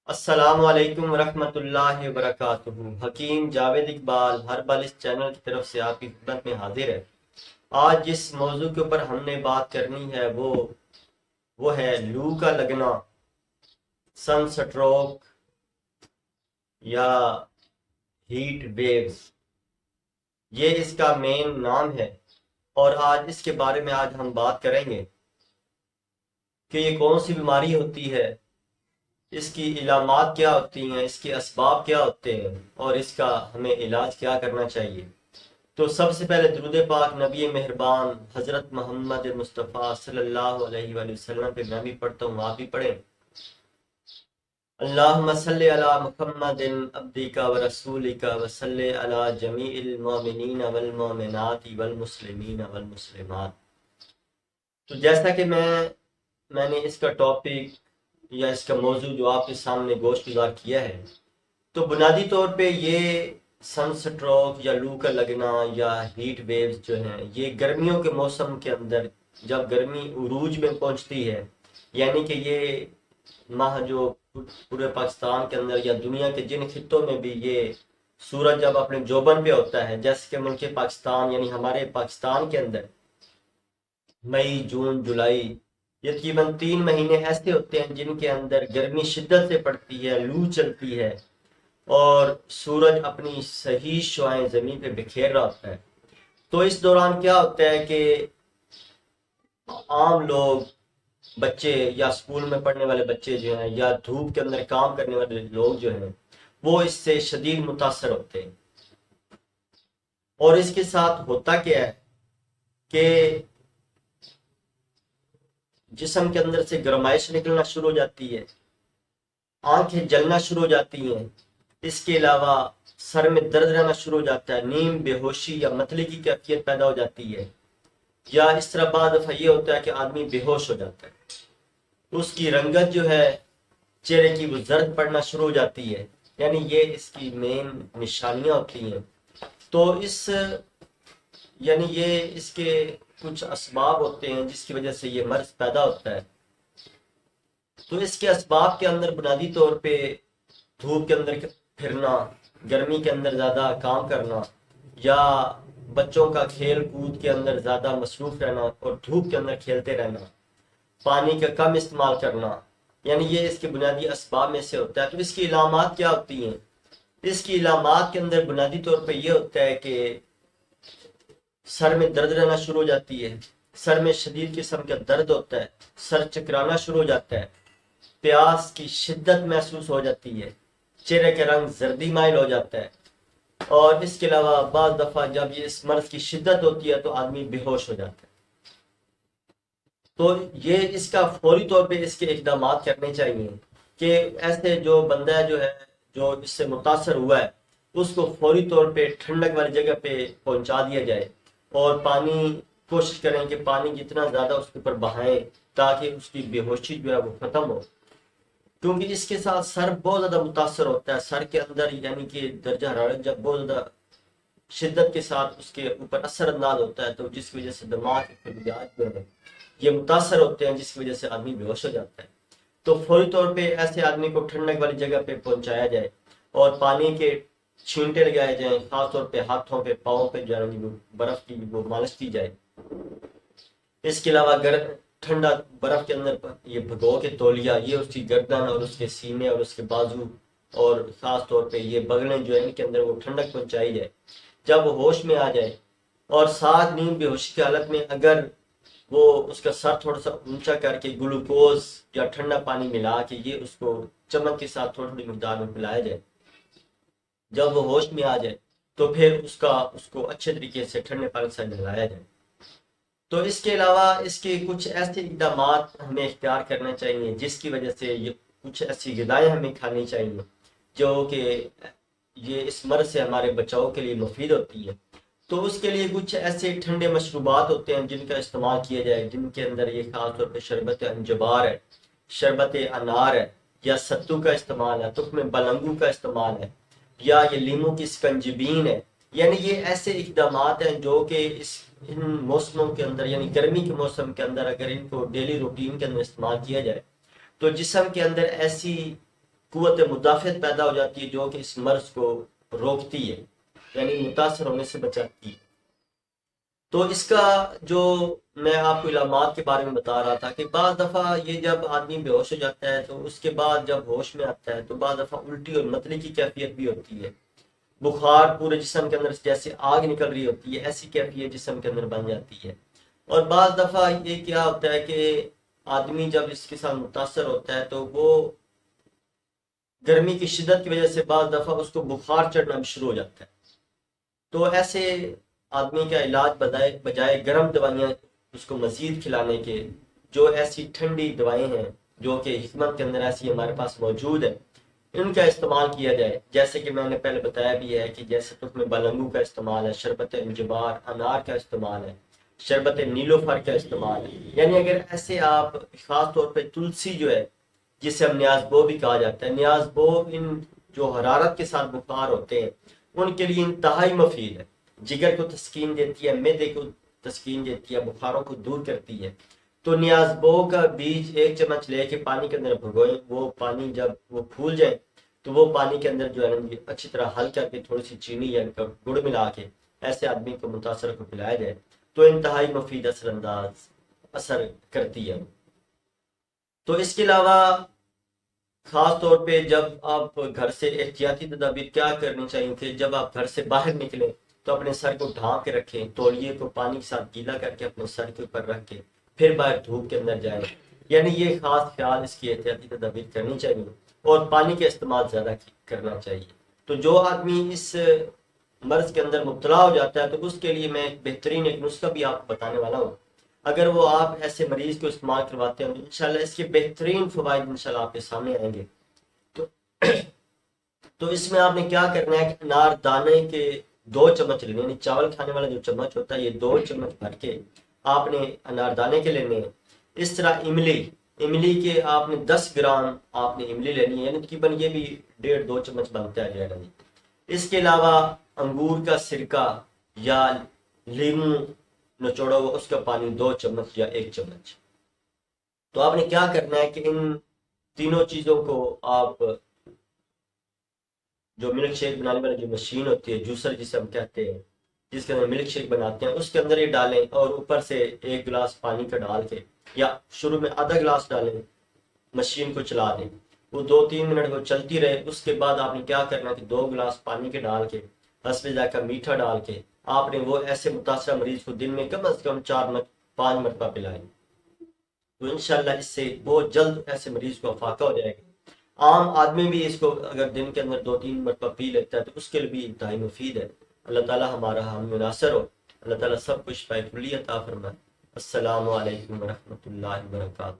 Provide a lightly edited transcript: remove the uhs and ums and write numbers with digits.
السلام علیکم ورحمۃ اللہ وبرکاتہ۔ حکیم جاوید اقبال ہر بال اس چینل کی طرف سے آپ کی خدمت میں حاضر ہے۔ آج جس موضوع کے اوپر ہم نے بات کرنی ہے وہ ہے لو کا لگنا، سن سٹروک یا ہیٹ ویوز، یہ اس کا مین نام ہے۔ اور آج اس کے بارے میں ہم بات کریں گے کہ یہ کون سی بیماری ہوتی ہے، اس کی علامات کیا ہوتی ہیں، اس کے اسباب کیا ہوتے ہیں، اور اس کا ہمیں علاج کیا کرنا چاہیے۔ تو سب سے پہلے درود پاک نبی مہربان حضرت محمد مصطفیٰ صلی اللہ علیہ وآلہ وسلم پہ میں بھی پڑھتا ہوں، آپ بھی پڑھیں۔ اللہم صلی علی محمد عبدک و رسولک و صلی علی جمیع المؤمنین والمؤمنات والمسلمین والمسلمات۔ تو جیسا کہ میں نے اس کا ٹاپک یا اس کا موضوع جو آپ کے سامنے گوشت گزار کیا ہے، تو بنیادی طور پہ یہ سن سٹروک یا لو کا لگنا یا ہیٹ ویوز جو ہیں، یہ گرمیوں کے موسم کے اندر جب گرمی عروج میں پہنچتی ہے، یعنی کہ یہ ماہ جو پورے پاکستان کے اندر یا دنیا کے جن خطوں میں بھی یہ سورج جب اپنے جوبن پہ ہوتا ہے، جیسے کہ ملک پاکستان یعنی ہمارے پاکستان کے اندر مئی، جون، جولائی، یہ تقریباً 3 مہینے ایسے ہوتے ہیں جن کے اندر گرمی شدت سے پڑتی ہے، لو چلتی ہے اور سورج اپنی صحیح شعاعیں زمین پہ بکھیر رہا ہوتا ہے۔ تو اس دوران کیا ہوتا ہے کہ عام لوگ، بچے یا اسکول میں پڑھنے والے بچے جو ہیں یا دھوپ کے اندر کام کرنے والے لوگ جو ہیں، وہ اس سے شدید متاثر ہوتے ہیں۔ اور اس کے ساتھ ہوتا کیا ہے کہ جسم کے اندر سے گرمائش نکلنا شروع ہو جاتی ہے، آنکھیں جلنا شروع ہو جاتی ہیں، اس کے علاوہ سر میں درد رہنا شروع ہو جاتا ہے، نیند، بے ہوشی یا متلی کی کیفیت پیدا ہو جاتی ہے، یا اس طرح بعض دفعہ یہ ہوتا ہے کہ آدمی بے ہوش ہو جاتا ہے، اس کی رنگت جو ہے چہرے کی وہ زرد پڑنا شروع ہو جاتی ہے، یعنی یہ اس کی مین نشانیاں ہوتی ہیں۔ تو یعنی یہ اس کے کچھ اسباب ہوتے ہیں جس کی وجہ سے یہ مرض پیدا ہوتا ہے۔ تو اس کے اسباب کے اندر بنیادی طور پہ دھوپ کے اندر پھرنا، گرمی کے اندر زیادہ کام کرنا، یا بچوں کا کھیل کود کے اندر زیادہ مصروف رہنا اور دھوپ کے اندر کھیلتے رہنا، پانی کا کم استعمال کرنا، یعنی یہ اس کے بنیادی اسباب میں سے ہوتا ہے۔ تو اس کی علامات کیا ہوتی ہیں؟ اس کی علامات کے اندر بنیادی طور پہ یہ ہوتا ہے کہ سر میں درد رہنا شروع ہو جاتی ہے، سر میں شدید قسم کا درد ہوتا ہے، سر چکرانا شروع ہو جاتا ہے، پیاس کی شدت محسوس ہو جاتی ہے، چہرے کا رنگ زردی مائل ہو جاتا ہے، اور اس کے علاوہ بعض دفعہ جب یہ اس مرض کی شدت ہوتی ہے تو آدمی بے ہوش ہو جاتا ہے۔ تو یہ اس کا فوری طور پہ اس کے اقدامات کرنے چاہیے کہ ایسے جو بندہ جو ہے جو اس سے متاثر ہوا ہے، اس کو فوری طور پہ ٹھنڈک والی جگہ پہ پہنچا دیا جائے، اور پانی، کوشش کریں کہ پانی جتنا زیادہ اس کے اوپر بہائیں تاکہ اس کی بے ہوشی جو ہے وہ ختم ہو، کیونکہ اس کے ساتھ سر بہت زیادہ متاثر ہوتا ہے۔ سر کے اندر یعنی کہ درجہ حرارت جب بہت زیادہ شدت کے ساتھ اس کے اوپر اثر انداز ہوتا ہے، تو جس کی وجہ سے دماغ کے خلیات جو ہے یہ متاثر ہوتے ہیں، جس کی وجہ سے آدمی بے ہوش ہو جاتا ہے۔ تو فوری طور پہ ایسے آدمی کو ٹھنڈک والی جگہ پہ پہنچایا جائے اور پانی کے چھینٹے لگائے جائیں، خاص طور پہ ہاتھوں پہ، پاؤں پہ جو ہے وہ برف کی وہ مالش کی جائے۔ اس کے علاوہ ٹھنڈا برف کے اندر یہ بھگو کے تولیہ، یہ اس کی گردن اور اس کے سینے اور اس کے بازو اور خاص طور پہ یہ بغلیں جو ہیں ان کے اندر وہ ٹھنڈک پہنچائی جائے۔ جب وہ ہوش میں آ جائے اور ساتھ نیند بے ہوشی کی حالت میں اگر وہ اس کا سر تھوڑا سا اونچا کر کے گلوکوز یا ٹھنڈا پانی ملا کے یہ اس کو چمک کے ساتھ تھوڑی تھوڑی مقدار میں پلایا جائے، جب وہ ہوش میں آ جائے تو پھر اس کو اچھے طریقے سے ٹھنڈے پانی سے نہلایا جائے۔ تو اس کے علاوہ اس کے کچھ ایسے اقدامات ہمیں اختیار کرنا چاہیے جس کی وجہ سے یہ کچھ ایسی غذائیں ہمیں کھانی چاہیے جو کہ یہ اس مرض سے ہمارے بچاؤ کے لیے مفید ہوتی ہے۔ تو اس کے لیے کچھ ایسے ٹھنڈے مشروبات ہوتے ہیں جن کا استعمال کیا جائے، جن کے اندر یہ خاص طور پہ شربت انجبار ہے، شربت انار ہے، یا ستو کا استعمال ہے، تخم بلنگو کا استعمال ہے، یا یہ لیمو کی سکنجبین ہے۔ یعنی یہ ایسے اقدامات ہیں جو کہ ان موسموں کے اندر یعنی گرمی کے موسم کے اندر اگر ان کو ڈیلی روٹین کے اندر استعمال کیا جائے تو جسم کے اندر ایسی قوت مدافعت پیدا ہو جاتی ہے جو کہ اس مرض کو روکتی ہے، یعنی متاثر ہونے سے بچاتی ہے۔ تو اس کا جو میں آپ کو علامات کے بارے میں بتا رہا تھا کہ بعض دفعہ یہ جب آدمی بے ہوش ہو جاتا ہے تو اس کے بعد جب ہوش میں آتا ہے تو بعض دفعہ الٹی اور متلی کی کیفیت بھی ہوتی ہے، بخار پورے جسم کے اندر جیسے آگ نکل رہی ہوتی ہے ایسی کیفیت جسم کے اندر بن جاتی ہے۔ اور بعض دفعہ یہ کیا ہوتا ہے کہ آدمی جب اس کے ساتھ متاثر ہوتا ہے تو وہ گرمی کی شدت کی وجہ سے بعض دفعہ اس کو بخار چڑھنا بھی شروع ہو جاتا ہے۔ تو ایسے آدمی کا علاج بجائے گرم دوائیاں اس کو مزید کھلانے کے، جو ایسی ٹھنڈی دوائیں ہیں جو کہ حکمت کے اندر ایسی ہمارے پاس موجود ہے، ان کا استعمال کیا جائے۔ جیسے کہ میں نے پہلے بتایا بھی ہے کہ جیسے تخم بلنگو کا استعمال ہے، شربت انجبار انار کا استعمال ہے، شربت نیلوفر کا استعمال ہے۔ یعنی اگر ایسے آپ خاص طور پہ تلسی جو ہے جسے ہم نیاز بو بھی کہا جاتا ہے، نیاز بو ان جو حرارت کے ساتھ بخار ہوتے ہیں ان کے لیے انتہائی مفید ہے، جگر کو تسکین دیتی ہے، معدے کو تسکین دیتی ہے، بخاروں کو دور کرتی ہے۔ تو نیاز بو کا بیج 1 چمچ لے کے پانی کے اندر بھگوئیں، وہ پانی جب وہ پھول جائے تو وہ پانی کے اندر جو ہے نا اچھی طرح حل کر کے تھوڑی سی چینی یا گڑ ملا کے ایسے آدمی کو متاثر کو پلایا جائے تو انتہائی مفید اثر انداز اثر کرتی ہے۔ تو اس کے علاوہ خاص طور پہ جب آپ گھر سے احتیاطی تدابیر کیا کرنی چاہیے کہ جب آپ گھر سے باہر نکلیں تو اپنے سر کو ڈھانپ کے رکھیں، تولیے کو پانی کے ساتھ گیلا کر کے اپنے سر کے اوپر رکھ کے پھر باہر دھوپ کے اندر جائیں۔ یعنی یہ خاص خیال اس کی احتیاطی تدابیر کرنی چاہیے اور پانی کا استعمال زیادہ کرنا چاہیے۔ تو جو آدمی اس مرض کے اندر مبتلا ہو جاتا ہے تو اس کے لیے میں ایک بہترین ایک نسخہ بھی آپ کو بتانے والا ہوں۔ اگر وہ آپ ایسے مریض کو استعمال کرواتے ہیں تو انشاءاللہ اس کے بہترین فوائد انشاءاللہ آپ کے سامنے آئیں گے۔ تو تو اس میں آپ نے کیا کرنا ہے کہ انار دانے کے 2 چمچ لینے، یعنی چاول کھانے والا جو چمچ ہوتا ہے یہ 2 چمچ بھر کے آپ نے انار دانے کے لینے ہیں۔ اس طرح املی کے آپ نے 10 گرام آپ نے املی لینی ہے، یعنی تقریباً یہ بھی 1.5-2 چمچ بنتا ہے جو ہے نا۔ اس کے علاوہ انگور کا سرکہ یا لیموں نچوڑا ہوا اس کا پانی 2 چمچ یا 1 چمچ۔ تو آپ نے کیا کرنا ہے کہ ان تینوں چیزوں کو آپ جو ملک شیک بنانے والی جو مشین ہوتی ہے، جوسر جسے ہم کہتے ہیں، جس کے اندر ملک شیک بناتے ہیں، اس کے اندر یہ ڈالیں اور اوپر سے 1 گلاس پانی کا ڈال کے یا شروع میں آدھا گلاس ڈالیں، مشین کو چلا دیں، وہ 2-3 منٹ وہ چلتی رہے۔ اس کے بعد آپ نے کیا کرنا ہے کہ 2 گلاس پانی کے ڈال کے حسب ذائقہ میٹھا ڈال کے آپ نے وہ ایسے متاثرہ مریض کو دن میں کم از کم 4-5 مرتبہ پلائیں، تو انشاءاللہ اس سے بہت جلد ایسے مریض کو افاقہ ہو جائے گا۔ عام آدمی بھی اس کو اگر دن کے اندر 2-3 مرتبہ پی لیتا ہے تو اس کے لیے بھی انتہائی مفید ہے۔ اللہ تعالی ہمارا ہم ناصر ہو، اللہ تعالیٰ سب کچھ شفاء کلی عطا فرمائے۔ السلام علیکم ورحمۃ اللہ وبرکاتہ۔